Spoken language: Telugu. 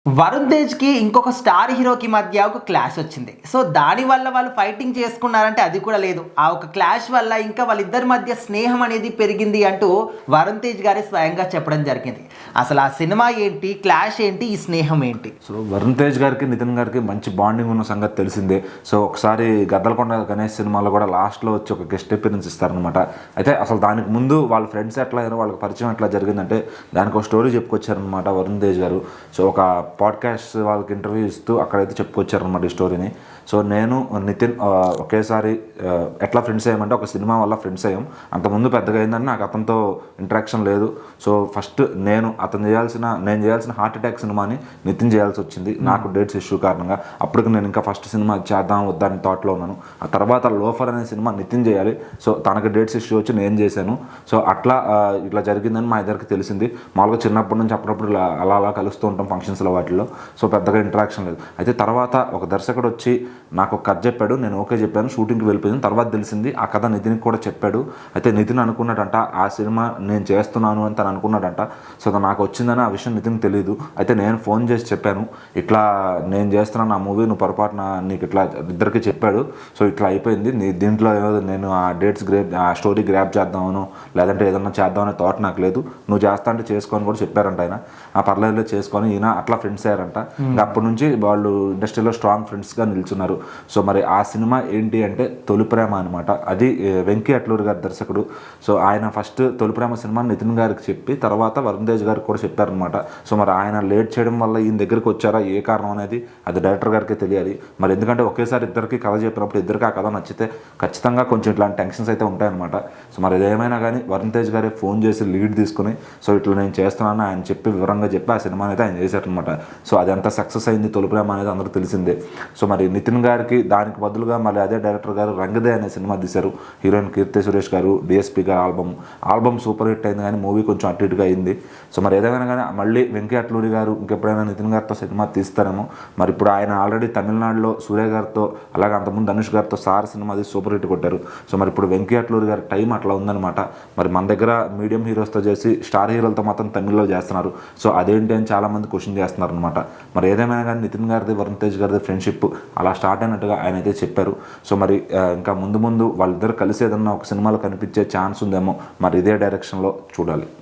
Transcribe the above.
వరుణ్ తేజ్‌కి ఇంకొక స్టార్ హీరోకి మధ్య ఒక క్లాష్ వచ్చింది. సో, దానివల్ల వాళ్ళు ఫైటింగ్ చేసుకున్నారంటే అది కూడా లేదు. ఆ ఒక క్లాష్ వల్ల ఇంకా వాళ్ళిద్దరి మధ్య స్నేహం అనేది పెరిగింది అంటూ వరుణ్ తేజ్ గారే స్వయంగా చెప్పడం జరిగింది. అసలు ఆ సినిమా ఏంటి? క్లాష్ ఏంటి? ఈ స్నేహం ఏంటి? సో వరుణ్ తేజ్ గారికి నితిన్ గారికి మంచి బాండింగ్ ఉన్న సంగతి తెలిసిందే. సో ఒకసారి గద్దలకొండ గణేష్ సినిమాలో కూడా లాస్ట్లో వచ్చి ఒక గెస్ట్ అపియరెన్స్ ఇస్తారనమాట. అయితే అసలు దానికి ముందు వాళ్ళ ఫ్రెండ్స్ ఎట్లా అయినా వాళ్ళకి పరిచయం ఎట్లా జరిగిందంటే దానికి ఒక స్టోరీ చెప్పుకొచ్చారనమాట వరుణ్ తేజ్ గారు. సో ఒక పాడ్కాస్ట్ వాళ్ళకి ఇంటర్వ్యూ ఇస్తూ అక్కడైతే చెప్పుకొచ్చారనమాట ఈ స్టోరీని. సో నేను నితిన్ ఒకేసారి ఎట్లా ఫ్రెండ్స్ అయ్యామంటే ఒక సినిమా వల్ల ఫ్రెండ్స్ అయ్యాం. అంతకుముందు పెద్దగా అయిందని నాకు అతనితో ఇంటరాక్షన్ లేదు. సో ఫస్ట్ నేను చేయాల్సిన హార్ట్ అటాక్ సినిమాని నితిన్ చేయాల్సి వచ్చింది నాకు డేట్స్ ఇష్యూ కారణంగా. అప్పటికి నేను ఇంకా ఫస్ట్ సినిమా చేద్దాం వద్దని థాట్లో ఉన్నాను. ఆ తర్వాత లోఫర్ అనే సినిమా నితిన్ చేయాలి. సో తనకు డేట్స్ ఇష్యూ వచ్చి నేను చేశాను. సో అట్లా ఇట్లా జరిగిందని మా ఇద్దరికి తెలిసింది. మామూలుగా చిన్నప్పటి నుంచి అప్పుడప్పుడు అలా కలుస్తూ ఉంటాం ఫంక్షన్స్లో వాటిల్లో. సో పెద్దగా ఇంటరాక్షన్ లేదు. అయితే తర్వాత ఒక దర్శకుడు వచ్చి నాకు ఒక కథ చెప్పాడు. నేను ఓకే చెప్పాను. షూటింగ్కి వెళ్ళిపోయింది. తర్వాత తెలిసింది ఆ కథ నితిన్కి కూడా చెప్పాడు. అయితే నితిన్ అనుకున్నాడంట ఆ సినిమా నేను చేస్తున్నాను అని తను అనుకున్నాడంట. సో నాకు వచ్చిందని ఆ విషయం నితిన్కి తెలియదు. అయితే నేను ఫోన్ చేసి చెప్పాను, ఇట్లా నేను చేస్తున్నాను ఆ మూవీ, నువ్వు పొరపాటున నీకు ఇట్లా ఇద్దరికి చెప్పాడు. సో ఇట్లా అయిపోయింది దీంట్లో నేను ఆ డేట్స్ ఆ స్టోరీ గ్రాప్ చేద్దామను లేదంటే ఏదన్నా చేద్దామనే థాట్ నాకు లేదు. నువ్వు చేస్తా అంటే చేసుకొని కూడా చెప్పారంట ఆయన. ఆ పర్లేదు చేసుకొని ఈయన అట్లా ఫ్రెండ్స్ అయ్యారంట. ఇంకా అప్పటి నుంచి వాళ్ళు ఇండస్ట్రీలో స్ట్రాంగ్ ఫ్రెండ్స్గా నిల్చున్నారు. సో మరి ఆ సినిమా ఏంటి అంటే తొలి ప్రేమ అనమాట. అది వెంకీ అట్లూరి గారి దర్శకుడు. సో ఆయన ఫస్ట్ తొలి ప్రేమ సినిమా నితిన్ గారికి చెప్పి తర్వాత వరుణ్ తేజ్ గారికి కూడా చెప్పారనమాట. సో మరి ఆయన లేట్ చేయడం వల్ల ఈయన దగ్గరికి వచ్చారా ఏ కారణం అనేది అది డైరెక్టర్ గారికి తెలియాలి. మరి ఎందుకంటే ఒకేసారి ఇద్దరికి కథ చెప్పినప్పుడు ఇద్దరికి ఆ కథ నచ్చితే ఖచ్చితంగా కొంచెం ఇట్లాంటి టెన్షన్స్ అయితే ఉంటాయన్నమాట. సో మరి ఏదేమైనా కానీ వరుణ్ తేజ్ గారే ఫోన్ చేసి లీడ్ తీసుకుని సో ఇట్లా నేను చేస్తున్నాను ఆయన చెప్పి వివరంగా చెప్పి ఆ సినిమాని అయితే ఆయన చేశారనమాట. సో అది ఎంత సక్సెస్ అయింది తొలి ప్రేమ అనేది అందరూ తెలిసిందే. సో మరి నితిన్ గారికి దానికి బదులుగా మళ్ళీ అదే డైరెక్టర్ గారు రంగదే అనే సినిమా తీశారు. హీరోయిన్ కీర్తి సురేష్ గారు, డిఎస్పీ గారు. ఆల్బమ్ సూపర్ హిట్ అయింది కానీ మూవీ కొంచెం అటు ఇటుగా అయింది. సో మరి ఏదైనా కానీ మళ్ళీ వెంకీ అట్లూరి గారు ఇంకెప్పుడైనా నితిన్ గారితో సినిమా తీస్తారేమో. మరి ఇప్పుడు ఆయన ఆల్రెడీ తమిళనాడులో సూర్య గారితో అలాగే అంతకుముందు ధనుష్ గారితో సార్ సినిమా అది సూపర్ హిట్ కొట్టారు. సో మరి ఇప్పుడు వెంకీ అట్లూరి గారి టైం అట్లా ఉందన్నమాట. మరి మన దగ్గర మీడియం హీరోస్తో చేసి స్టార్ హీరోలతో మాత్రం తమిళ్లో చేస్తున్నారు. సో అదేంటి అని చాలామంది క్వశ్చన్ చేస్తున్నారు అనమాట. మరి ఏదేమైనా కానీ నితిన్ గారిది వరుణ్ తేజ్ గారిది ఫ్రెండ్షిప్ అలా స్టార్ట్ అయినట్టుగా ఆయన అయితే చెప్పారు. సో మరి ఇంకా ముందు వాళ్ళిద్దరు కలిసి ఏదన్నా ఒక సినిమాలో కనిపించే ఛాన్స్ ఉందేమో. మరి ఇదే డైరెక్షన్లో చూడాలి.